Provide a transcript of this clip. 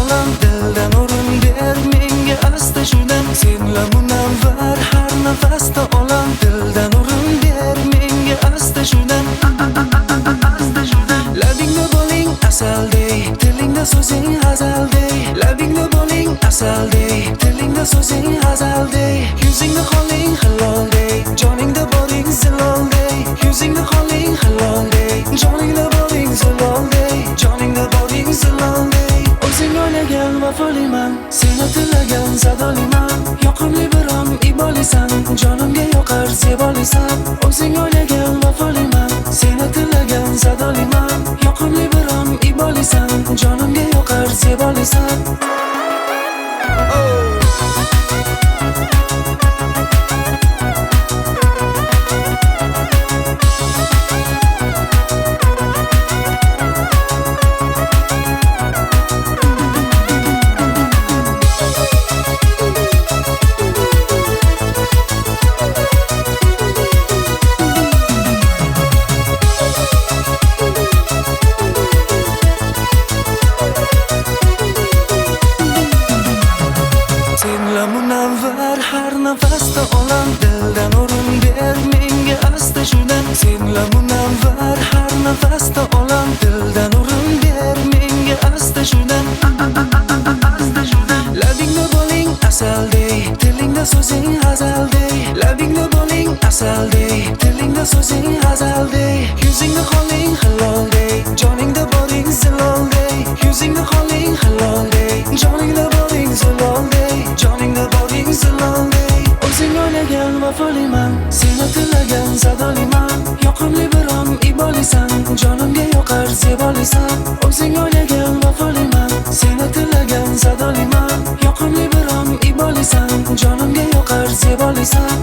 olam dildan o'rin ber menga asta shundan senla munavvar har nafasda olam dildan o'rin ber menga asta shundan labingda bo'ling asaldey tilingda so'zing hazaldey labingda bo'ling asaldey tilingda so'zing hazaldey yuzingda qoling hiloldey joningda boring ziloldey yuzingda qoling hiloldey joningda boring ziloldey joningda boring ziloldey o'zing o'ylagan vafoliman seni tilagan zadoliman yoqimli birom ibolisan jonimga yoqar zebolisan o'zing o'ylagan vafoliman seni tilagan zadoliman yoqimli birom ibolisan jonimga yoqar zebolisan senla munavvar har nafasda olam dildan o'rin ber menga asta shundan senla munavvar har nafasda olam dildan o'rin ber menga asta shundan labingda bo'ling asaldey tilingda so'zing hazaldey labingda bo'ling asaldey tilingda so'zing hazaldey yuzingda qoling hiloldey joningda boring ziloldey yuzingda qoling hiloldey joningda boring ziloldey joningda boring ziloldey o'zing o'ylagan vafoliman seni tilagan zadoliman yoqimli birom ibolisan jonimga yoqar zebolisan o'zing o'ylagan vafoliman seni tilagan zadoliman yoqimli birom ibolisan jonimga yoqar zebolisan